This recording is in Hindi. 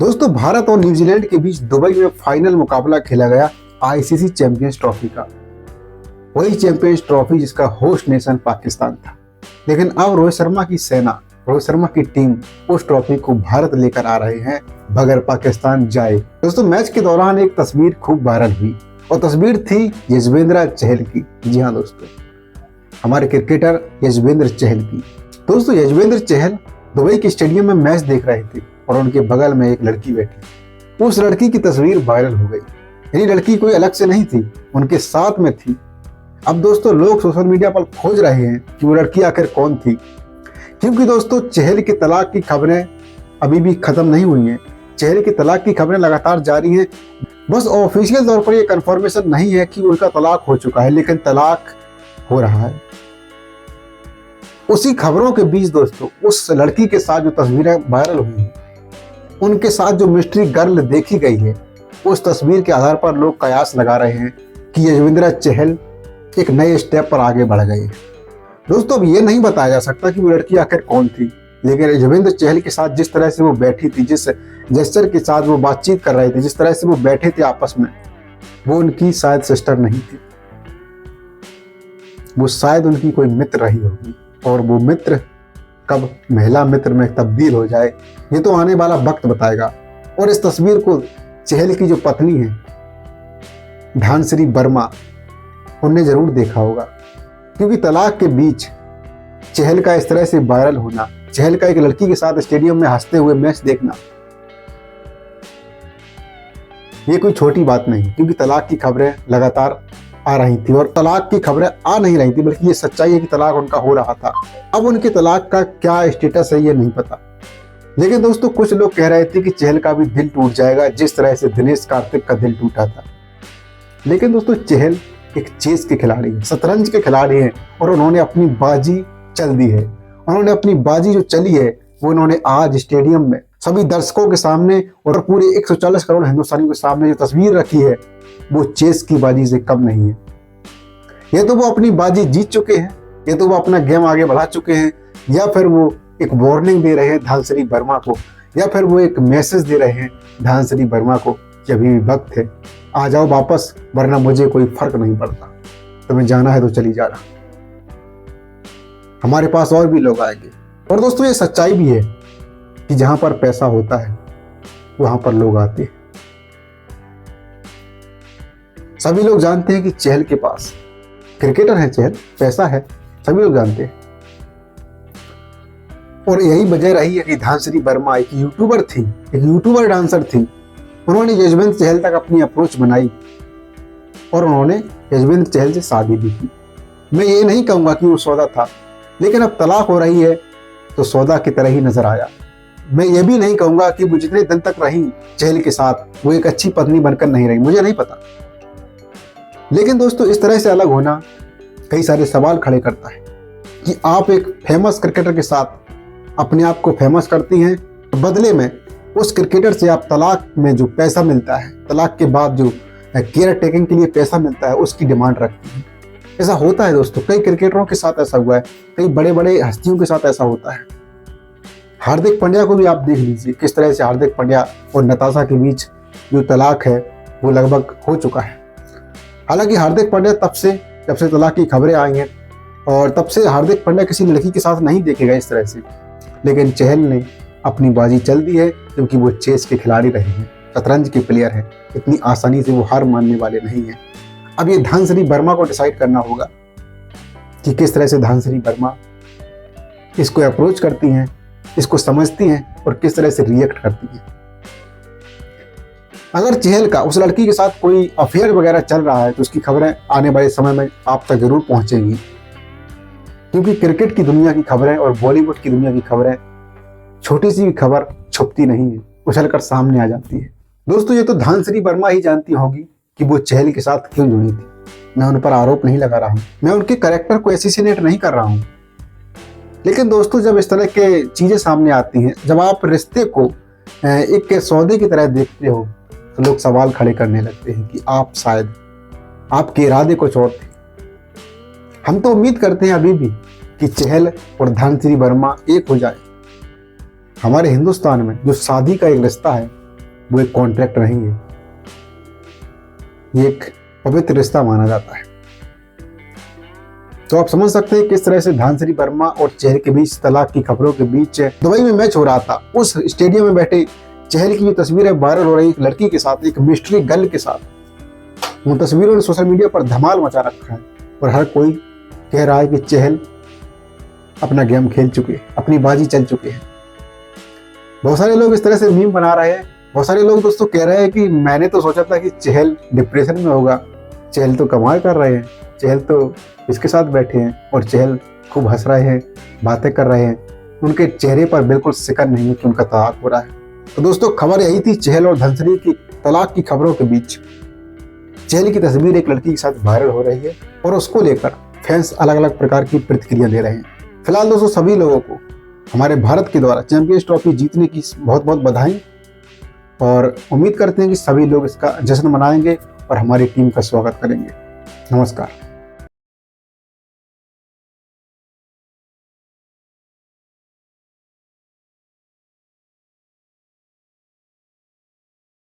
दोस्तों, भारत और न्यूजीलैंड के बीच दुबई में फाइनल मुकाबला खेला गया आईसीसी चैंपियंस ट्रॉफी का। वही चैंपियंस ट्रॉफी जिसका होस्ट नेशन पाकिस्तान था। लेकिन अब रोहित शर्मा की सेना, रोहित शर्मा की टीम उस ट्रॉफी को भारत लेकर आ रहे हैं बगैर पाकिस्तान जाए। दोस्तों, मैच के दौरान एक तस्वीर खूब वायरल हुई और तस्वीर थी यजुवेंद्र चहल की। जी हाँ दोस्तों, हमारे क्रिकेटर यजुवेंद्र चहल की। दोस्तों, यजुवेंद्र चहल दुबई के स्टेडियम में मैच देख रहे थे और उनके बगल में एक लड़की बैठी। उस लड़की की तस्वीर वायरल हो गई। यानी लड़की कोई अलग से नहीं थी, उनके साथ में थी। अब दोस्तों, लोग सोशल मीडिया पर खोज रहे हैं कि वो लड़की आखिर कौन थी, क्योंकि दोस्तों चहल की तलाक की खबरें अभी भी खत्म नहीं हुई हैं। चहल की तलाक की खबरें लगातार जारी हैं। बस ऑफिशियल तौर पर यह कंफर्मेशन नहीं है कि उनका तलाक हो चुका है, लेकिन तलाक हो रहा है। उसी खबरों के बीच दोस्तों, उस लड़की के साथ जो तस्वीरें वायरल हुई हैं, उनके साथ जो मिस्ट्री गर्ल देखी गई है, उस तस्वीर के आधार पर लोग कयास लगा रहे हैं कि यजुवेंद्र चहल एक नए स्टेप पर आगे बढ़ गए। दोस्तों, अब ये नहीं बताया जा सकता कि वो लड़की आखिर कौन थी, लेकिन यजुवेंद्र चहल के साथ जिस तरह से वो बैठी थी, जिस जेस्चर के साथ वो बातचीत कर रहे थे, जिस तरह से वो बैठे थे आपस में, वो उनकी शायद सिस्टर नहीं थी। वो शायद उनकी कोई मित्र रही होगी, और वो मित्र कब महिला मित्र में तब्दील हो जाए, ये तो आने वाला वक्त बताएगा। और इस तस्वीर को चहल की जो पत्नी है धानश्री वर्मा, उनने जरूर देखा होगा, क्योंकि तलाक के बीच चहल का इस तरह से वायरल होना, चहल का एक लड़की के साथ स्टेडियम में हंसते हुए मैच देखना, ये कोई छोटी बात नहीं। क्योंकि तलाक की खबरें लगातार आ रही थी, और तलाक की खबरें आ नहीं रही थी, बल्कि ये सच्चाई है कि तलाक उनका हो रहा था। अब उनके तलाक का क्या स्टेटस है ये नहीं पता। लेकिन दोस्तों, कुछ लोग कह रहे थे कि चहल का भी दिल टूट जाएगा, जिस तरह से दिनेश कार्तिक का दिल टूटा था। लेकिन दोस्तों, चहल एक चेस के खिलाड़ी हैं, शतरंज के खिलाड़ी हैं, और उन्होंने अपनी बाजी चल दी है। उन्होंने अपनी बाजी जो चली है, वो उन्होंने आज स्टेडियम में सभी दर्शकों के सामने और पूरे 140 करोड़ हिंदुस्तानियों के सामने जो तस्वीर रखी है, वो चेस की बाजी से कम नहीं है। ये तो वो अपनी बाजी जीत चुके हैं, ये तो वो अपना गेम आगे बढ़ा चुके हैं, या फिर वो एक वार्निंग दे रहे हैं धानश्री वर्मा को, या फिर वो एक मैसेज दे रहे हैं धानश्री वर्मा को कि अभी भी वक्त है, आ जाओ वापस, वरना मुझे कोई फर्क नहीं पड़ता, तुम्हें जाना है तो चली जाना, हमारे पास और भी लोग आएंगे। और दोस्तों, ये सच्चाई भी है कि जहां पर पैसा होता है वहां पर लोग आते हैं। सभी लोग जानते हैं कि चहल के पास, क्रिकेटर है चहल, पैसा है, सभी लोग जानते हैं। और यही वजह रही है कि धानश्री वर्मा एक यूट्यूबर थी, एक यूट्यूबर डांसर थी। उन्होंने यजुवेंद्र चहल तक अपनी अप्रोच बनाई और उन्होंने यजुवेंद्र चहल से शादी भी की। मैं ये नहीं कहूंगा कि वो सौदा था, लेकिन अब तलाक हो रही है तो सौदा की तरह ही नजर आया। मैं ये भी नहीं कहूंगा कि वो जितने दिन तक रही चहल के साथ वो एक अच्छी पत्नी बनकर नहीं रही, मुझे नहीं पता। लेकिन दोस्तों, इस तरह से अलग होना कई सारे सवाल खड़े करता है कि आप एक फेमस क्रिकेटर के साथ अपने आप को फेमस करती हैं, तो बदले में उस क्रिकेटर से आप तलाक में जो पैसा मिलता है, तलाक के बाद जो केयर टेकिंग के लिए पैसा मिलता है, उसकी डिमांड रखती हैं। ऐसा होता है दोस्तों, कई क्रिकेटरों के साथ ऐसा हुआ है, कई बड़े बड़े हस्तियों के साथ ऐसा होता है। हार्दिक पांड्या को भी आप देख लीजिए, किस तरह से हार्दिक पांड्या और नताशा के बीच जो तलाक है वो लगभग हो चुका है। हालांकि हार्दिक पांड्या जब से तलाक की खबरें आई हैं, और तब से हार्दिक पांड्या किसी लड़की के साथ नहीं देखे गए इस तरह से। लेकिन चहल ने अपनी बाजी चल दी है, क्योंकि वो चेस के खिलाड़ी रहे हैं, शतरंज के प्लेयर हैं, इतनी आसानी से वो हार मानने वाले नहीं हैं। अब ये धानश्री वर्मा को डिसाइड करना होगा कि किस तरह से धानश्री वर्मा इसको अप्रोच करती हैं, इसको समझती हैं और किस तरह से रिएक्ट करती हैं। अगर चहल का उस लड़की के साथ कोई अफेयर वगैरह चल रहा है, तो उसकी खबरें आने वाले समय में आप तक जरूर पहुंचेंगी, क्योंकि क्रिकेट की दुनिया की खबरें और बॉलीवुड की दुनिया की खबरें, छोटी सी भी खबर छुपती नहीं है, उछलकर सामने आ जाती है। दोस्तों, ये तो धानश्री वर्मा ही जानती होगी कि वो चहल के साथ क्यों जुड़ी थी। मैं उन पर आरोप नहीं लगा रहा हूँ, मैं उनके कैरेक्टर को एसिसिनेट नहीं कर रहा हूँ। लेकिन दोस्तों, जब इस तरह के चीजें सामने आती हैं, जब आप रिश्ते को एक सौदे की तरह देखते हो, तो लोग सवाल खड़े करने लगते हैं कि आप शायद आपके इरादे कुछ और थे। हम तो उम्मीद करते हैं अभी भी कि चहल और धानश्री वर्मा एक हो जाए। हमारे हिंदुस्तान में जो शादी का एक रिश्ता है, वो एक कॉन्ट्रैक्ट नहीं है, ये एक पवित्र रिश्ता माना जाता है। तो आप समझ सकते हैं किस तरह से धांसरी वर्मा और चहल के बीच तलाक की खबरों के बीच दुबई में मैच हो रहा था। उस स्टेडियम में बैठे चहल की जो तस्वीरें वायरल हो रही, एक लड़की के साथ, एक मिस्ट्री गर्ल के साथ, उन तस्वीरों ने सोशल मीडिया पर धमाल मचा रखा है और हर कोई कह रहा है कि चहल अपना गेम खेल चुके हैं, अपनी बाजी चल चुके हैं। बहुत सारे लोग इस तरह से मीम बना रहे हैं। बहुत सारे लोग दोस्तों कह रहे हैं कि मैंने तो सोचा था कि चहल डिप्रेशन में होगा, चहल तो कमाल कर रहे हैं, चहल तो इसके साथ बैठे हैं और चहल खूब हंस रहे हैं, बातें कर रहे हैं, उनके चेहरे पर बिल्कुल शिकन नहीं है कि उनका तलाक हो रहा है। तो दोस्तों खबर यही थी, चहल और धनसरी की तलाक की खबरों के बीच चहल की तस्वीर एक लड़की के साथ वायरल हो रही है और उसको लेकर फैंस अलग अलग प्रकार की प्रतिक्रिया दे रहे हैं। फिलहाल दोस्तों सभी लोगों को हमारे भारत के द्वारा चैंपियंस ट्रॉफी जीतने की बहुत बहुत बधाई और उम्मीद करते हैं कि सभी लोग इसका जश्न मनाएंगे और हमारी टीम का स्वागत करेंगे। नमस्कार।